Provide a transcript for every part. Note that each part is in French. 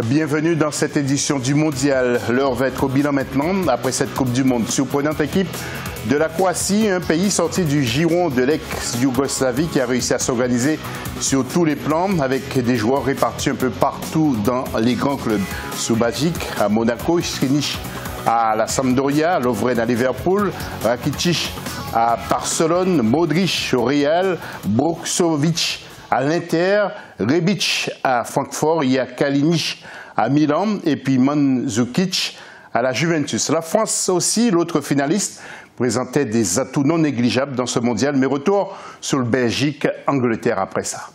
Bienvenue dans cette édition du Mondial. L'heure va être au bilan maintenant, après cette Coupe du Monde. Surprenante équipe de la Croatie, un pays sorti du giron de l'ex-Yougoslavie qui a réussi à s'organiser sur tous les plans avec des joueurs répartis un peu partout dans les grands clubs. Subasic à Monaco, Skriniar à la Sampdoria, Lovren à Liverpool, Rakitic à Barcelone, Modric au Real, Brozovic à l'Inter, Rebic à Francfort, il y a Kalinic à Milan et puis Mandzukic à la Juventus. La France aussi, l'autre finaliste, présentait des atouts non négligeables dans ce mondial, mais retour sur le Belgique-Angleterre après ça.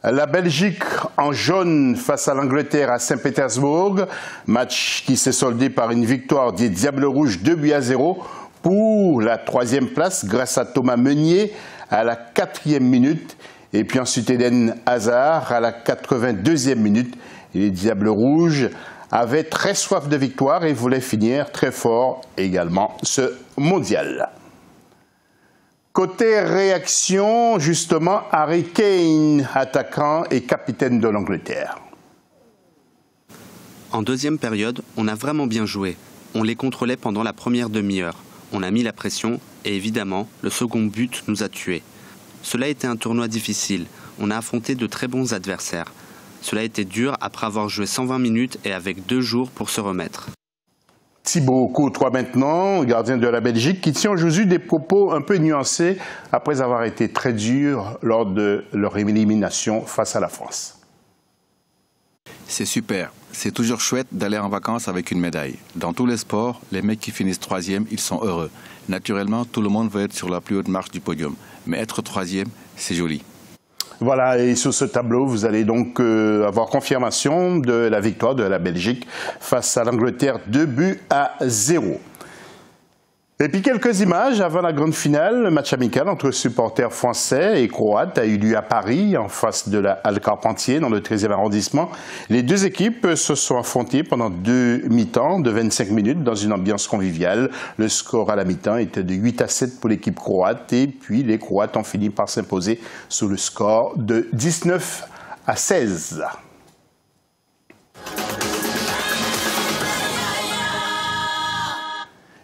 La Belgique en jaune face à l'Angleterre à Saint-Pétersbourg, match qui s'est soldé par une victoire des Diables Rouges 2-0 pour la 3e place grâce à Thomas Meunier à la 4e minute et puis ensuite Eden Hazard à la 82e minute. Et les Diables Rouges avaient très soif de victoire et voulaient finir très fort également ce mondial. Côté réaction, justement, Harry Kane, attaquant et capitaine de l'Angleterre. En deuxième période, on a vraiment bien joué. On les contrôlait pendant la première demi-heure. On a mis la pression et évidemment, le second but nous a tués. Cela a été un tournoi difficile. On a affronté de très bons adversaires. Cela a été dur après avoir joué 120 minutes et avec 2 jours pour se remettre. Thibaut Courtois maintenant, gardien de la Belgique, qui tient aujourd'hui des propos un peu nuancés après avoir été très dur lors de leur élimination face à la France. C'est super. C'est toujours chouette d'aller en vacances avec une médaille. Dans tous les sports, les mecs qui finissent 3e, ils sont heureux. Naturellement, tout le monde veut être sur la plus haute marche du podium. Mais être 3e, c'est joli. Voilà, et sur ce tableau, vous allez donc avoir confirmation de la victoire de la Belgique face à l'Angleterre, 2-0. Et puis quelques images avant la grande finale. Le match amical entre supporters français et croates a eu lieu à Paris, en face de la Halle Carpentier, dans le 13e arrondissement. Les deux équipes se sont affrontées pendant 2 mi-temps de 25 minutes dans une ambiance conviviale. Le score à la mi-temps était de 8-7 pour l'équipe croate et puis les Croates ont fini par s'imposer sous le score de 19-16.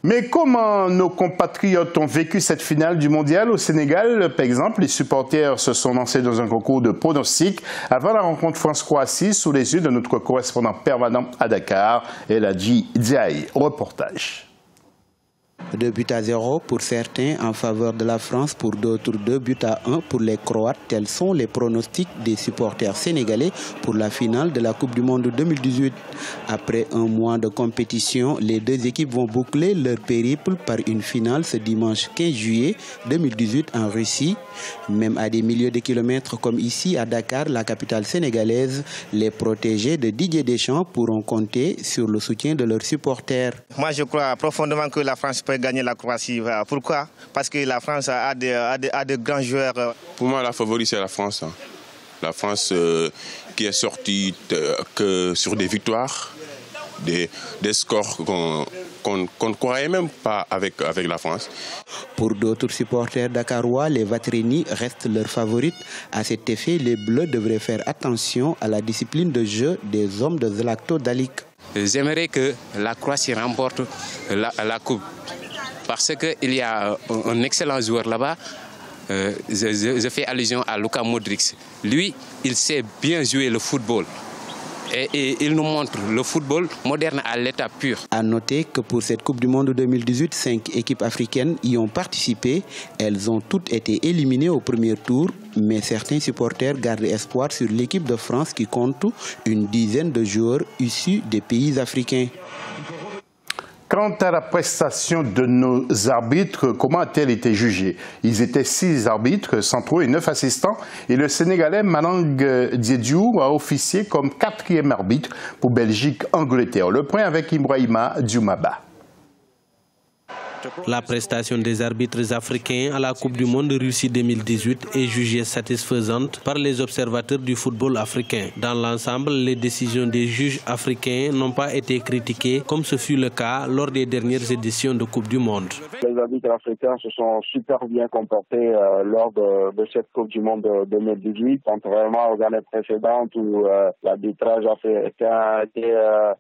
Mais comment nos compatriotes ont vécu cette finale du mondial au Sénégal? Par exemple, les supporters se sont lancés dans un concours de pronostics avant la rencontre France-Croatie sous les yeux de notre correspondant permanent à Dakar, Eladji Diaye. Reportage. 2-0 pour certains en faveur de la France, pour d'autres 2-1 pour les Croates. Tels sont les pronostics des supporters sénégalais pour la finale de la Coupe du Monde 2018. Après un mois de compétition, les deux équipes vont boucler leur périple par une finale ce dimanche 15 juillet 2018 en Russie. Même à des milliers de kilomètres comme ici à Dakar, la capitale sénégalaise, les protégés de Didier Deschamps pourront compter sur le soutien de leurs supporters. Moi, je crois profondément que la France peut gagner la Croatie. Pourquoi? Parce que la France a de grands joueurs. Pour moi, la favorite, c'est la France. La France qui est sortie que sur des victoires, des scores qu'on ne croyait même pas avec la France. Pour d'autres supporters dakarois, les Vatrini restent leurs favorites. À cet effet, les Bleus devraient faire attention à la discipline de jeu des hommes de Zlatko Dalic. J'aimerais que la Croatie remporte la Coupe. Parce qu'il y a un excellent joueur là-bas. Je fais allusion à Luka Modric. Lui, il sait bien jouer le football. Et il nous montre le football moderne à l'état pur. À noter que pour cette Coupe du Monde 2018, 5 équipes africaines y ont participé. Elles ont toutes été éliminées au premier tour. Mais certains supporters gardent espoir sur l'équipe de France qui compte une dizaine de joueurs issus des pays africains. Quant à la prestation de nos arbitres, comment a-t-elle été jugée? Ils étaient 6 arbitres centraux et 9 assistants. Et le Sénégalais Malang Diédiou a officié comme 4e arbitre pour Belgique-Angleterre. Le point avec Ibrahima Dioumaba. La prestation des arbitres africains à la Coupe du Monde de Russie 2018 est jugée satisfaisante par les observateurs du football africain. Dans l'ensemble, les décisions des juges africains n'ont pas été critiquées comme ce fut le cas lors des dernières éditions de Coupe du Monde. Les arbitres africains se sont super bien comportés lors de cette Coupe du Monde de 2018, contrairement aux années précédentes où l'arbitrage africain a été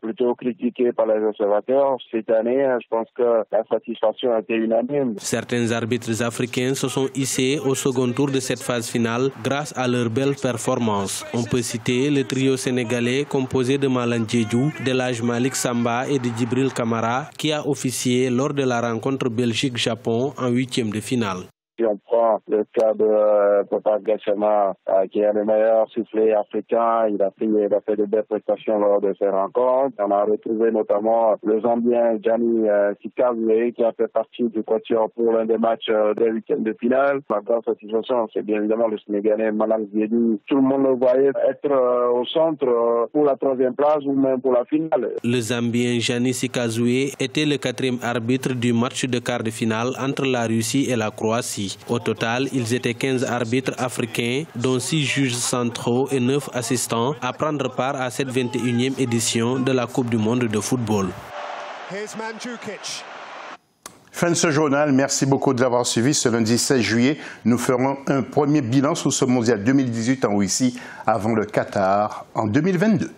plutôt critiqué par les observateurs. Cette année, je pense que la satisfaction a été unanime. Certains arbitres africains se sont hissés au second tour de cette phase finale grâce à leur belle performance. On peut citer le trio sénégalais composé de Malang Diédhiou, d'Elhadji Malick Samba et de Djibril Camara qui a officié lors de la rencontre Belgique-Japon en 8e de finale. Si on prend le cas de Papa Gassama, qui est le meilleur soufflé africain, il a fait de belles prestations lors de ces rencontres. On a retrouvé notamment le Zambien Gianni Sikazwe qui a fait partie du quatuor pour l'un des matchs des 8e de finale. La grande satisfaction, c'est bien évidemment le Sénégalais Malang Diédhiou. Tout le monde le voyait être au centre pour la 3e place ou même pour la finale. Le Zambien Gianni Sikazwe était le 4e arbitre du match de quart de finale entre la Russie et la Croatie. Au total, ils étaient 15 arbitres africains, dont 6 juges centraux et 9 assistants, à prendre part à cette 21e édition de la Coupe du Monde de football. Fin de ce journal, merci beaucoup de l'avoir suivi. Ce lundi 16 juillet, nous ferons un premier bilan sur ce mondial 2018 en Russie avant le Qatar en 2022.